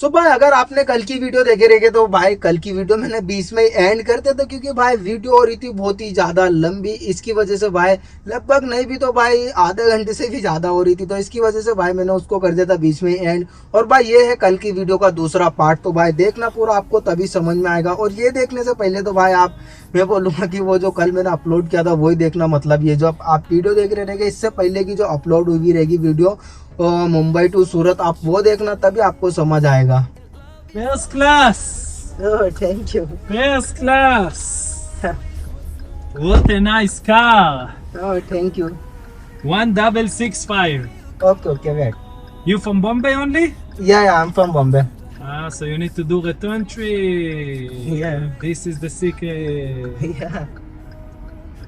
सो भाई अगर आपने कल की वीडियो देखे रहेगे तो भाई कल की वीडियो मैंने बीच में एंड कर दिया था, क्योंकि भाई वीडियो हो रही थी बहुत ही ज़्यादा लंबी। इसकी वजह से भाई लगभग नहीं भी तो भाई आधे घंटे से भी ज़्यादा हो रही थी, तो इसकी वजह से भाई मैंने उसको कर दिया था बीच में एंड। और भाई ये है कल की वीडियो का दूसरा पार्ट, तो भाई देखना पूरा, आपको तभी समझ में आएगा। और ये देखने से पहले तो भाई मैं बोलूँगा कि वो जो कल मैंने अपलोड किया था वही देखना। मतलब ये जो आप वीडियो देख रहे रहेंगे, इससे पहले की जो अपलोड हुई रहेगी वीडियो मुंबई टू सूरत, आप वो देखना, तभी आपको समझ आएगा। First class. Thank you. First class. What a nice car. Thank you. 1665. Okay wait. You from Bombay only? या I am from Bombay. So you need to do return trip. Yeah. This is the secret. या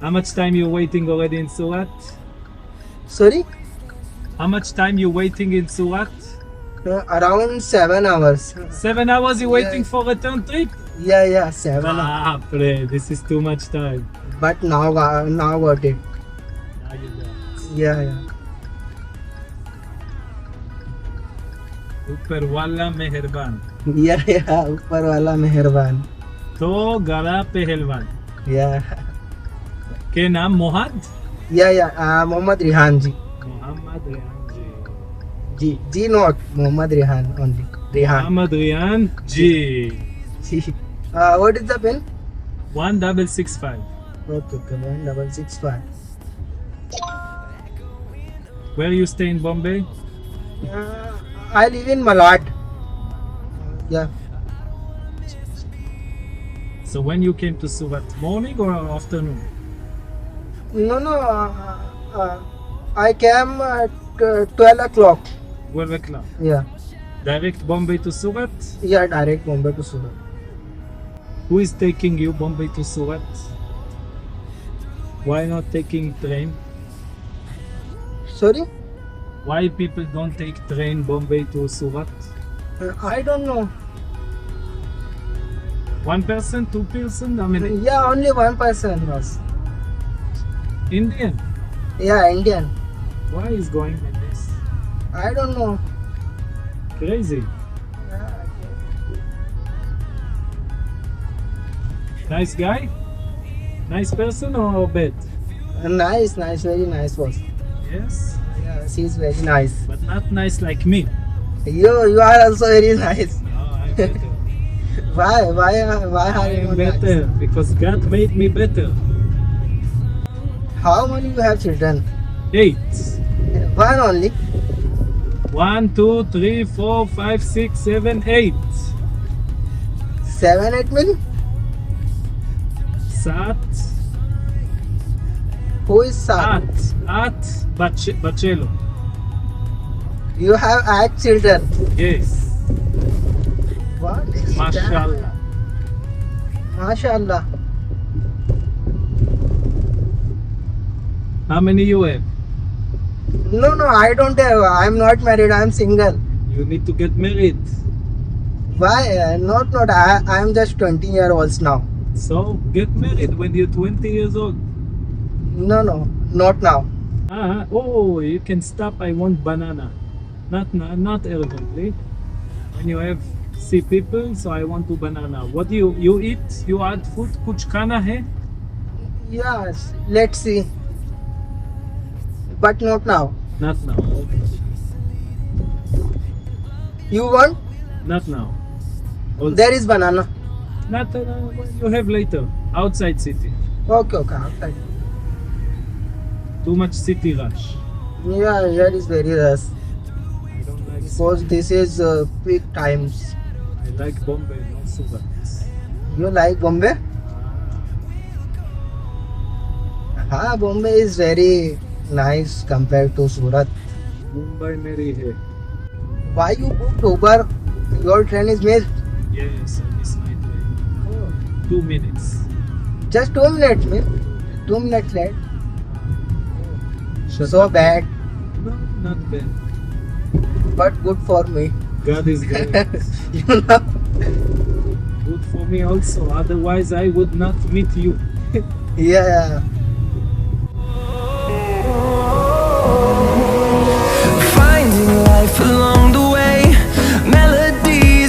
How much time you waiting already in Surat? Sorry, How much time you waiting in Surat? Around 7 hours। 7 hours you waiting Yeah. for return trip? या 7 hours। Baapre, this is too much time. But now got it. Now you got. या ऊपर वाला मेहरबान या ऊपर वाला मेहरबान। तो गला पहलवान या के नाम मोहद Mohammad Rihan ji. Mohammad Riyan ji ji not Mohammad Rihan only. Rihan Mohammad Riyan ji ji. What is the pen? 1665 okay 1665। where you stay in Bombay? I live in Malad। Yeah, So when you came to Surat, morning or afternoon? no, I came at 12 o'clock। 12 o'clock. Yeah, Direct Bombay to Surat? direct Bombay to Surat। Who is taking you Bombay to Surat? Why not taking train? Sorry, Why people don't take train Bombay to Surat? I don't know। One person, two person? I mean, Yeah, only one person was। Indian. Yeah, Indian। Why is going like this? I don't know। Crazy. Nice guy? Nice person or bad? Nice, very nice was। Yes. Yeah, she's very nice। But not nice like me. You are also very nice। No, I'm better. Why I are you am not better nice? because God made me better. How many you have children? 8. One only? 1, 2, 3, 4, 5, 6, 7, 8. 7, 8 mean? Sat. Who is Sat? At. Bachelo. You have 8 children। Yes. What is that? Mashallah. MashaAllah। How many you have? No, I don't have। I'm not married। I'm single। You need to get married. Why? Not। I'm just 20-year-olds now। So get married when you're 20 years old. No, not now। Oh, you can stop. I want banana. Not urgently. When you have see people, so I want to banana. What do you eat? You add food? Kuch khana hai? Yes, let's see। But not now। Not now. Okay. You want? Not now. Also, There is banana। not you have later. Outside city. Okay, outside। Too much city rush. Yeah, here is very rush I don't like. because this is peak times। I like Bombay, not Surat. You like Bombay? हाँ, Bombay is very nice compared to Surat। Mumbai meri hai. Why you booked Uber? Your train is missed। Yes, I miss my train. 2 minutes. Just 2 minutes, man। 2 minutes late। Shut So up. bad, No, not bad. but good for me। God is good. You know? Good for me also. Otherwise, I would not meet you. Yeah। Finding life along the way, melodies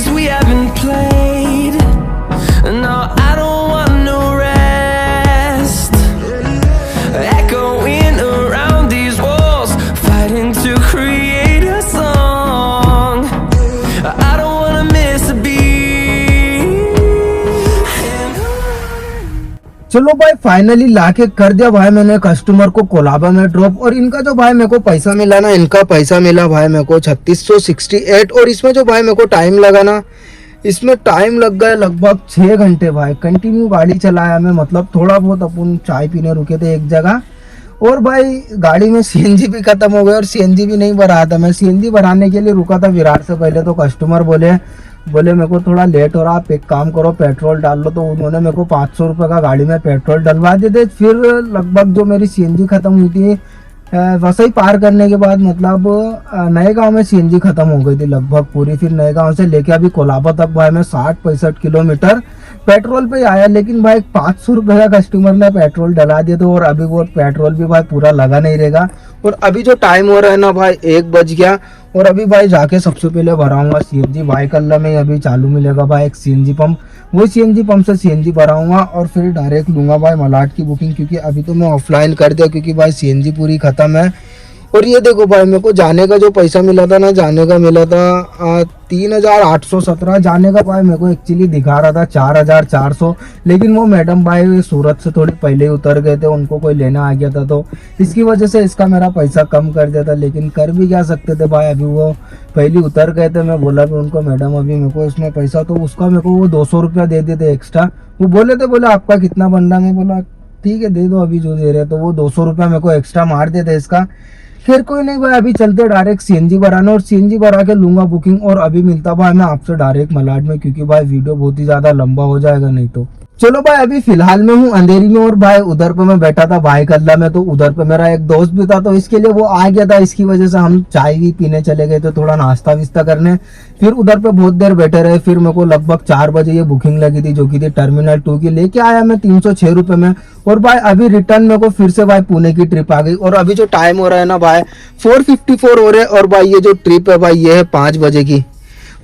चलो भाई finally लाके कर दिया भाई मैंने customer को कोलाबा में drop. और इनका जो भाई मेरे को पैसा मिला ना, इनका पैसा मिला भाई मेरे को 3668। और इसमें जो भाई मेरे को टाइम लगा ना, इसमें टाइम लग गया लगभग 6 घंटे भाई। कंटिन्यू गाड़ी चलाया मैं, मतलब थोड़ा बहुत अपन चाय पीने रुके थे एक जगह। और भाई गाड़ी में सीएनजी भी खत्म हो गया और सीएनजी भी नहीं भरा था। मैं सीएनजी भराने के लिए रुका था विरार से पहले, तो कस्टमर बोले मेरे को थोड़ा लेट हो रहा, आप एक काम करो पेट्रोल डाल लो। तो उन्होंने मेरे को 500 रुपये का गाड़ी में पेट्रोल डलवा दिए थे। फिर लगभग जो मेरी सीएनजी खत्म हुई थी, वसई पार करने के बाद, मतलब नए गांव में सीएनजी खत्म हो गई थी लगभग पूरी। फिर नए गांव से लेके अभी कोलाबा तक भाई मैं 60-65 किलोमीटर पेट्रोल पे आया। लेकिन भाई 500 रुपये का कस्टमर ने पेट्रोल डला दिया। तो और अभी वो पेट्रोल भी भाई पूरा लगा नहीं रहेगा। और अभी जो टाइम हो रहा है ना भाई 1 बज गया। और अभी भाई जाके सबसे पहले भराऊंगा सीएनजी। भाई कल्ला में अभी चालू मिलेगा भाई एक सीएनजी पंप, वो सीएनजी पंप से सीएनजी भराऊंगा और फिर डायरेक्ट लूंगा भाई मलाड की बुकिंग। क्योंकि अभी तो मैं ऑफलाइन कर दिया क्योंकि भाई सीएनजी पूरी खत्म है। और ये देखो भाई मेरे को जाने का जो पैसा मिला था ना, जाने का मिला था 3817। जाने का भाई मेरे को एक्चुअली दिखा रहा था 4400। लेकिन वो मैडम भाई सूरत से थोड़ी पहले ही उतर गए थे, उनको कोई लेना आ गया था, तो इसकी वजह से इसका मेरा पैसा कम कर दिया था। लेकिन कर भी क्या सकते थे भाई, अभी वो पहले उतर गए थे। मैं बोला भी उनको मैडम अभी मेरे को इसमें पैसा, तो उसका मेरे को वो 200 रुपया दे देते एक्स्ट्रा। वो बोले आपका कितना बन रहा। मैं बोला ठीक है दे दो अभी जो दे रहे। तो वो 200 रुपया मेरे को एक्स्ट्रा मार देते इसका। खैर कोई नहीं भाई, अभी चलते डायरेक्ट सीएनजी भराना और सीएनजी भरा के लूंगा बुकिंग। और अभी मिलता भाई मैं आपसे डायरेक्ट मलाड में, क्योंकि भाई वीडियो बहुत ही ज्यादा लंबा हो जाएगा नहीं तो। चलो भाई अभी फिलहाल में हूँ अंधेरी में। और भाई उधर पे मैं बैठा था भाई कल्ला में, तो उधर पे मेरा एक दोस्त भी था, तो इसके लिए वो आ गया था। इसकी वजह से हम चाय भी पीने चले गए थे, थोड़ा नाश्ता विस्ता करने। फिर उधर पे बहुत देर बैठे रहे। फिर मेरे को लगभग 4 बजे ये बुकिंग लगी थी, जो की थी टर्मिनल 2 की। लेके आया मैं 306 रुपये में। और भाई अभी रिटर्न मेरे को फिर से भाई पुणे की ट्रिप आ गई। और अभी जो टाइम हो रहा है ना भाई 4:54 हो रहे। और भाई ये जो ट्रिप है भाई ये है 5 बजे की।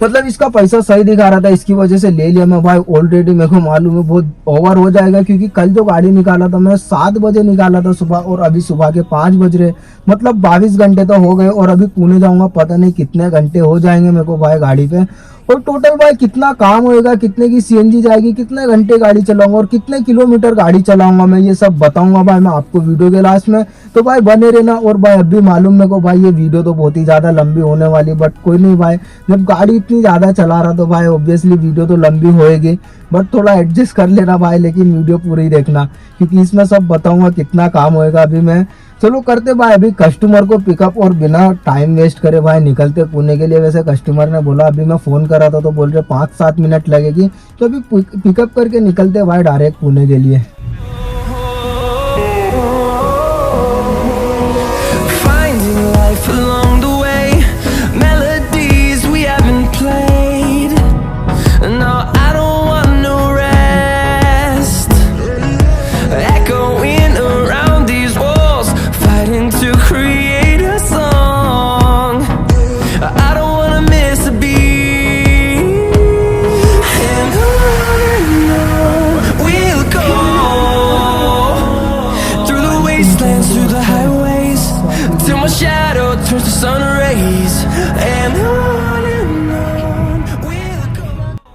मतलब इसका पैसा सही दिखा रहा था, इसकी वजह से ले लिया मैं भाई। ऑलरेडी मेरे को मालूम है बहुत ओवर हो जाएगा, क्योंकि कल जो गाड़ी निकाला था मैं 7 बजे निकाला था सुबह, और अभी सुबह के 5 बज रहे। मतलब 22 घंटे तो हो गए। और अभी पुणे जाऊंगा, पता नहीं कितने घंटे हो जाएंगे मेरे को भाई गाड़ी पे। और टोटल भाई कितना काम होएगा, कितने की सीएनजी जाएगी, कितने घंटे गाड़ी चलाऊंगा और कितने किलोमीटर गाड़ी चलाऊंगा, मैं ये सब बताऊंगा भाई मैं आपको वीडियो के लास्ट में। तो भाई बने रहना। और भाई अभी मालूम मेरे को भाई ये वीडियो तो बहुत ही ज्यादा लंबी होने वाली, बट कोई नहीं भाई, जब गाड़ी इतनी ज्यादा चला रहा तो भाई ऑब्वियसली वीडियो तो लंबी होएगी। बट थोड़ा एडजस्ट कर लेना भाई, लेकिन वीडियो पूरी देखना, क्योंकि इसमें सब बताऊंगा कितना काम होएगा अभी मैं। चलो करते भाई अभी कस्टमर को पिकअप, और बिना टाइम वेस्ट करे भाई निकलते पुणे के लिए। वैसे कस्टमर ने बोला, अभी मैं फ़ोन करा था तो बोल रहे 5-7 मिनट लगेगी। तो अभी पिकअप करके निकलते भाई डायरेक्ट पुणे के लिए।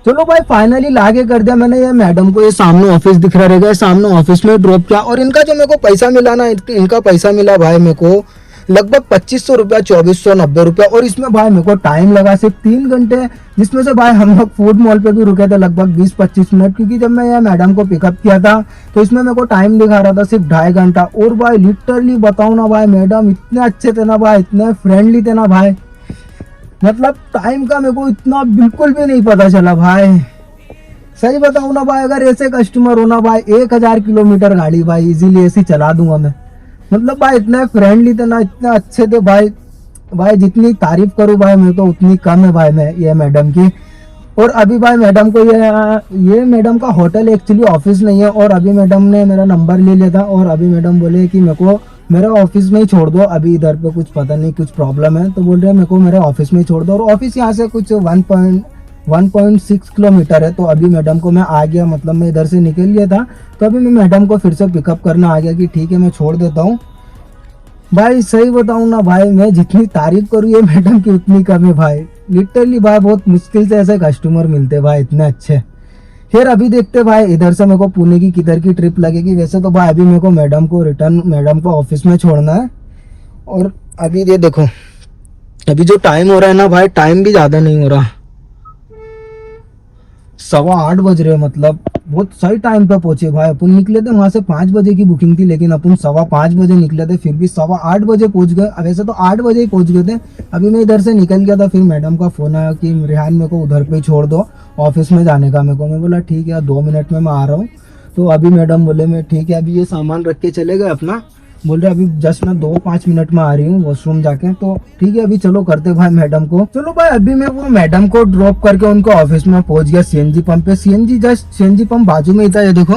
चलो भाई फाइनली लाके कर दिया मैंने ये मैडम को। ये सामने ऑफिस दिख रहा रहेगा, सामने ऑफिस में ड्रॉप किया। और इनका जो मेरे को पैसा मिला ना, इनका पैसा मिला भाई मेरे को लगभग 2500 रुपया, 2490 रुपया। और इसमें भाई मेरे को टाइम लगा सिर्फ 3 घंटे, जिसमें से भाई हम लोग फूड मॉल पे भी रुके थे लगभग 20-25 मिनट। क्योंकि जब मैं ये मैडम को पिकअप किया था तो इसमें मेरे को टाइम दिखा रहा था सिर्फ 2.5 घंटा। और भाई लिटरली बताऊँ ना भाई, मैडम इतने अच्छे थे ना भाई, इतने फ्रेंडली थे ना भाई, मतलब टाइम का मेरे को इतना बिल्कुल भी नहीं पता चला भाई। सही बताऊँ ना भाई, अगर ऐसे कस्टमर हो ना भाई 1000 किलोमीटर गाड़ी भाई इजीली ऐसी चला दूंगा मैं। मतलब भाई इतने फ्रेंडली थे ना, इतने अच्छे थे भाई। भाई जितनी तारीफ करूँ भाई मैं तो उतनी कम है भाई मैं ये मैडम की। और अभी भाई मैडम को ये मैडम का होटल एक्चुअली ऑफिस नहीं है। और अभी मैडम ने मेरा नंबर ले लिया था, और अभी मैडम बोले कि मेरे को मेरे ऑफिस में ही छोड़ दो। अभी इधर पे कुछ पता नहीं कुछ प्रॉब्लम है, तो बोल रहे हैं मेरे को मेरे ऑफिस में ही छोड़ दो। और ऑफिस यहाँ से कुछ 1.6 किलोमीटर है। तो अभी मैडम को मैं आ गया, मतलब मैं इधर से निकल लिया था, तो अभी मैं मैडम को फिर से पिकअप करना आ गया कि ठीक है मैं छोड़ देता हूँ। भाई सही बताऊँ ना भाई, मैं जितनी तारीफ करूँ ये मैडम की उतनी कम है भाई। लिटरली भाई बहुत मुश्किल से ऐसे कस्टमर मिलते भाई इतने अच्छे, फिर अभी देखते भाई इधर से मेरे को पुणे की किधर की ट्रिप लगेगी। वैसे तो भाई अभी मेरे को मैडम को ऑफिस में छोड़ना है। और अभी ये देखो अभी जो टाइम हो रहा है ना भाई, टाइम भी ज़्यादा नहीं हो रहा, 8:15 बज रहे, मतलब बहुत सही टाइम पे पहुंचे भाई। अपन निकले थे वहां से 5 बजे की बुकिंग थी, लेकिन अपन 5:15 बजे निकले थे, फिर भी 8:15 बजे पहुंच गए। वैसे तो 8 बजे ही पहुंच गए थे। अभी मैं इधर से निकल गया था, फिर मैडम का फोन आया कि रेहान मेरे को उधर पे ही छोड़ दो, ऑफिस में जाने का मेरे को। मैं बोला ठीक है 2 मिनट में मैं आ रहा हूँ। तो अभी मैडम बोले मैं ठीक है, अभी ये सामान रख के चले गए अपना, बोल रहे अभी जस्ट मैं 2-5 मिनट में आ रही हूँ वॉशरूम जाके। तो ठीक है अभी चलो करते भाई मैडम को। चलो भाई अभी मैं वो मैडम को ड्रॉप करके उनको ऑफिस में पहुंच गया सीएनजी पंप पे। सीएनजी पंप बाजू में ही था ये देखो।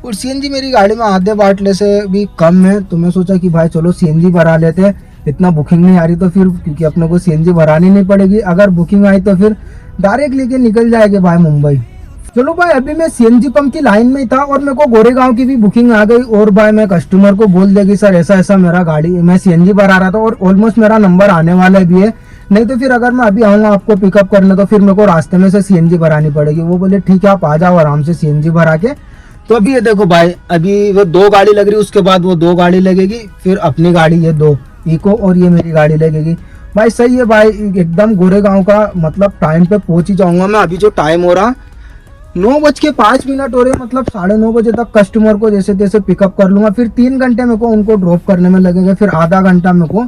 और सीएनजी मेरी गाड़ी में आधे बाटले से भी कम है, तो मैं सोचा कि भाई चलो सीएनजी भरा लेते, इतना बुकिंग नहीं आ रही तो फिर, क्योंकि अपने को सीएनजी भरानी नहीं पड़ेगी, अगर बुकिंग आई तो फिर डायरेक्ट लेके निकल जाएंगे भाई मुंबई। चलो भाई अभी मैं सीएनजी पंप की लाइन में ही था और मेरे को गोरेगांव की भी बुकिंग आ गई। और भाई मैं कस्टमर को बोल देगी सर ऐसा ऐसा मेरा गाड़ी, मैं सीएनजी भरा रहा था और ऑलमोस्ट मेरा नंबर आने वाला भी है, नहीं तो फिर अगर मैं अभी आऊँगा आपको पिकअप करने तो फिर मेरे को रास्ते में से सीएनजी भरानी पड़ेगी। वो बोले ठीक है आप आ जाओ आराम से सीएनजी भरा के। तो अभी ये देखो भाई अभी वो 2 गाड़ी लग रही, उसके बाद वो 2 गाड़ी लगेगी, फिर अपनी गाड़ी ये 2 इको और ये मेरी गाड़ी लगेगी। भाई सही है भाई, एकदम गोरेगांव का मतलब टाइम पे पहुंच ही जाऊंगा मैं। अभी जो टाइम हो रहा 9:05 हो रहे, मतलब 9:30 बजे तक कस्टमर को जैसे तैसे पिकअप कर लूंगा। फिर 3 घंटे मेरे को उनको ड्रॉप करने में लगेगा, फिर आधा घंटा मेरे को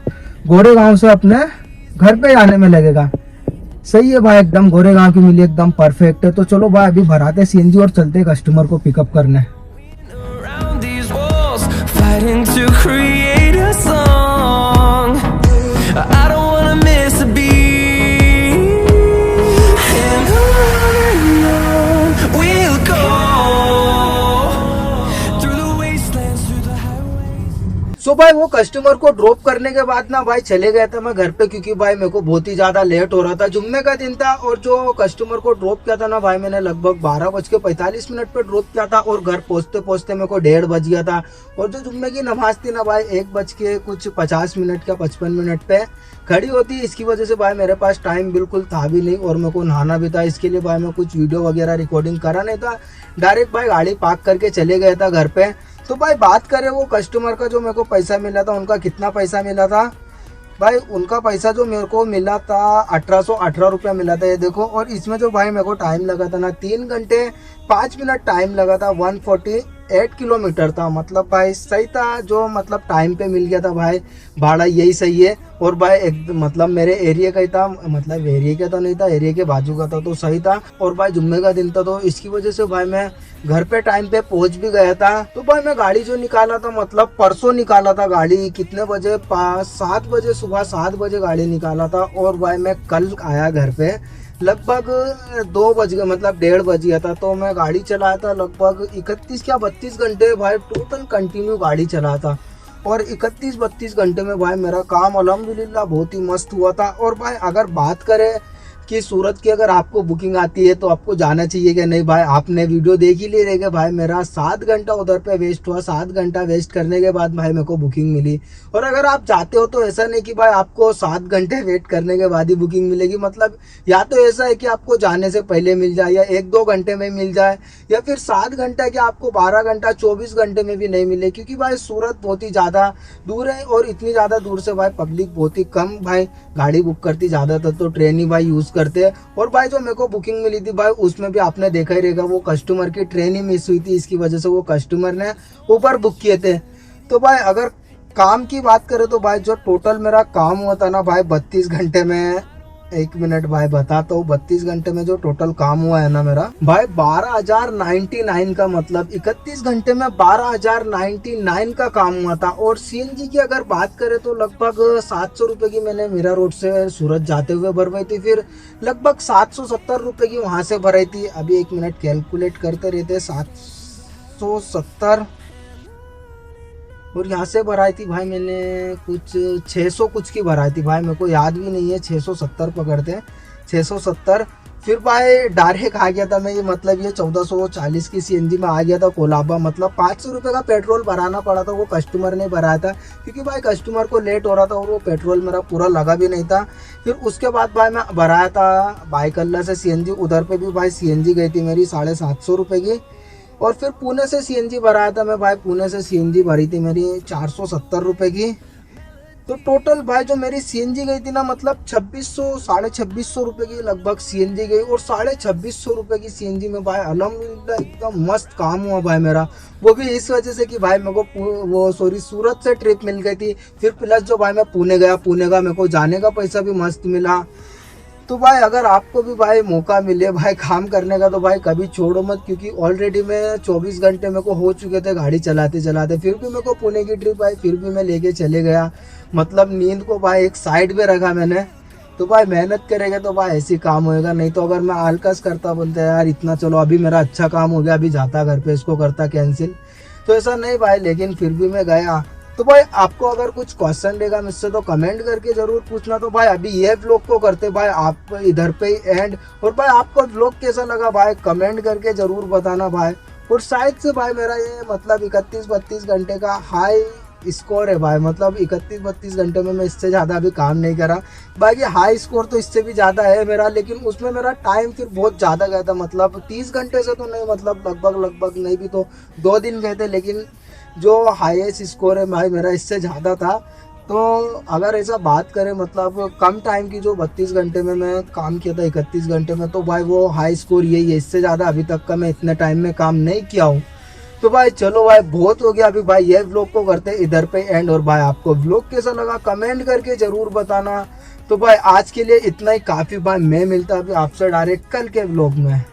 गोरेगांव से अपने घर पे आने में लगेगा। सही है भाई, एकदम गोरेगांव की मिली एकदम परफेक्ट है। तो चलो भाई अभी भराते सीएनजी और चलते कस्टमर को पिकअप करने। Around these walls, fighting to create a song. I don't wanna miss a beat. And on we'll go through the wastelands, through the highways. सो भाई वो कस्टमर को ड्रॉप करने के बाद ना भाई चले गया था मैं घर पे, क्योंकि भाई मेरे को बहुत ही ज्यादा लेट हो रहा था। जुम्मे का दिन था और जो कस्टमर को ड्रॉप किया था ना भाई मैंने लगभग 12:45 पे ड्रॉप किया था और घर पहुंचते पहुंचते मेरे को 1:30 बज गया था। और जो जुम्मे की नमाज थी ना भाई 1:50 का 55 मिनट पे खड़ी होती, इसकी वजह से भाई मेरे पास टाइम बिल्कुल था भी नहीं और मेरे को नहाना भी था। इसके लिए भाई मैं कुछ वीडियो वगैरह रिकॉर्डिंग करा नहीं था, डायरेक्ट भाई गाड़ी पार्क करके चले गया था घर पे। तो भाई बात करें वो कस्टमर का जो मेरे को पैसा मिला था, उनका कितना पैसा मिला था भाई, उनका पैसा जो मेरे को मिला था 1818 रुपया मिला था ये देखो। और इसमें जो भाई मेरे को टाइम लगा था ना 3 घंटे 5 मिनट टाइम लगा था, 148 किलोमीटर था, मतलब भाई सही था। जो मतलब टाइम पे मिल गया था भाई भाड़ा यही सही है। और भाई एक मतलब मेरे एरिया का ही था, मतलब एरिया का तो नहीं था, एरिया के बाजू का था, तो सही था। और भाई जुम्मे का दिन था तो इसकी वजह से भाई मैं घर पे टाइम पे पहुंच भी गया था। तो भाई मैं गाड़ी जो निकाला था मतलब परसों निकाला था गाड़ी, कितने बजे 7 बजे, सुबह 7 बजे गाड़ी निकाला था। और भाई मैं कल आया घर पे लगभग 2 बज गए, मतलब 1:30 बज गया था। तो मैं गाड़ी चलाया था लगभग 31 या 32 घंटे भाई टोटल कंटिन्यू गाड़ी चला था। और 31-32 घंटे में भाई मेरा काम अल्हम्दुलिल्लाह बहुत ही मस्त हुआ था। और भाई अगर बात करें कि सूरत की अगर आपको बुकिंग आती है तो आपको जाना चाहिए कि नहीं भाई, आपने वीडियो देख ही ले रहेगा भाई। मेरा 7 घंटा उधर पे वेस्ट हुआ, 7 घंटा वेस्ट करने के बाद भाई मेरे को बुकिंग मिली। और अगर आप जाते हो तो ऐसा नहीं कि भाई आपको 7 घंटे वेट करने के बाद ही बुकिंग मिलेगी, मतलब या तो ऐसा है कि आपको जाने से पहले मिल जाए या 1-2 घंटे में मिल जाए, या फिर 7 घंटा कि आपको 12 घंटा 24 घंटे में भी नहीं मिले। क्योंकि भाई सूरत बहुत ही ज़्यादा दूर है और इतनी ज़्यादा दूर से भाई पब्लिक बहुत ही कम भाई गाड़ी बुक करती, ज़्यादातर तो ट्रेन ही भाई यूज़ करते हैं। और भाई जो मेरे को बुकिंग मिली थी भाई उसमें भी आपने देखा ही रहेगा, वो कस्टमर की ट्रेन ही मिस हुई थी, इसकी वजह से वो कस्टमर ने ऊपर बुक किए थे। तो भाई अगर काम की बात करें तो भाई जो टोटल मेरा काम हुआ था ना भाई 32 घंटे में, 1 मिनट भाई बताता हूँ, 32 घंटे में जो टोटल काम हुआ है ना मेरा भाई 12,099 का, मतलब 31 घंटे में 12,099 का काम हुआ था। और सीएनजी की अगर बात करें तो लगभग 700 रुपये की मैंने मीरा रोड से सूरत जाते हुए भरवाई थी, फिर लगभग 770 रुपये की वहाँ से भराई थी। अभी 1 मिनट कैलकुलेट करते रहते, 770 और यहाँ से भराई थी भाई मैंने कुछ 600 कुछ की भराई थी भाई, मेरे को याद भी नहीं है, 670 पकड़ते हैं 670। फिर भाई डायरेक्ट आ गया था मैं, ये मतलब ये 1440 की सीएनजी में आ गया था कोलाबा। मतलब 500 रुपये का पेट्रोल भराना पड़ा था, वो कस्टमर ने भराया था क्योंकि भाई कस्टमर को लेट हो रहा था और वो पेट्रोल मेरा पूरा लगा भी नहीं था। फिर उसके बाद भाई मैं भराया था भाईकल्ला से सीएनजी, उधर पे भी भाई सीएनजी गई थी मेरी 750 रुपये की। और फिर पुणे से सीएनजी भराया था मैं भाई, पुणे से सीएनजी भरी थी मेरी 470 रुपये की। तो टोटल भाई जो मेरी सीएनजी गई थी ना, मतलब 2600 रुपये की लगभग सीएनजी गई। और 2650 रुपये की सीएनजी में भाई अल्हम्दुलिल्लाह एकदम मस्त काम हुआ भाई मेरा। वो भी इस वजह से कि भाई मेरे को सूरत से ट्रिप मिल गई थी। फिर प्लस जो भाई मैं पुणे गया, पुणे का मेरे को जाने का पैसा भी मस्त मिला। तो भाई अगर आपको भी भाई मौका मिले भाई काम करने का तो भाई कभी छोड़ो मत, क्योंकि ऑलरेडी मैं 24 घंटे मेरे को हो चुके थे गाड़ी चलाते चलाते। फिर भी मेरे को पुणे की ट्रिप आई, फिर भी मैं लेके चले गया। मतलब नींद को भाई एक साइड पे रखा मैंने। तो भाई मेहनत करेंगे तो भाई ऐसी काम होएगा, नहीं तो अगर मैं आलकस करता बोलता यार इतना चलो अभी मेरा अच्छा काम हो गया अभी जाता घर पे, इसको करता कैंसिल, तो ऐसा नहीं भाई। लेकिन फिर भी मैं गया। तो भाई आपको अगर कुछ क्वेश्चन रहेगा मुझसे तो कमेंट करके जरूर पूछना। तो भाई अभी ये व्लॉग को करते भाई आप इधर पे ही एंड। और भाई आपको व्लॉग कैसा लगा भाई कमेंट करके जरूर बताना भाई। और शायद से भाई मेरा ये मतलब 31-32 घंटे का हाई स्कोर है भाई। मतलब 31-32 घंटे में मैं इससे ज़्यादा अभी काम नहीं करा। बाकी हाई स्कोर तो इससे भी ज़्यादा है मेरा, लेकिन उसमें मेरा टाइम फिर बहुत ज़्यादा गया था। मतलब 30 घंटे से तो नहीं, मतलब लगभग नहीं भी तो 2 दिन गए थे। लेकिन जो हाईएस्ट स्कोर है भाई मेरा इससे ज़्यादा था। तो अगर ऐसा बात करें मतलब कम टाइम की जो 32 घंटे में मैं काम किया था 31 घंटे में, तो भाई वो हाई स्कोर यही है। इससे ज़्यादा अभी तक का मैं इतने टाइम में काम नहीं किया हूँ। तो भाई चलो भाई बहुत हो गया अभी भाई, ये व्लॉग को करते इधर पे एंड। और भाई आपको व्लॉग कैसा लगा कमेंट करके ज़रूर बताना। तो भाई आज के लिए इतना ही काफ़ी भाई, मैं मिलता अभी आपसे डायरेक्ट कल के व्लॉग में।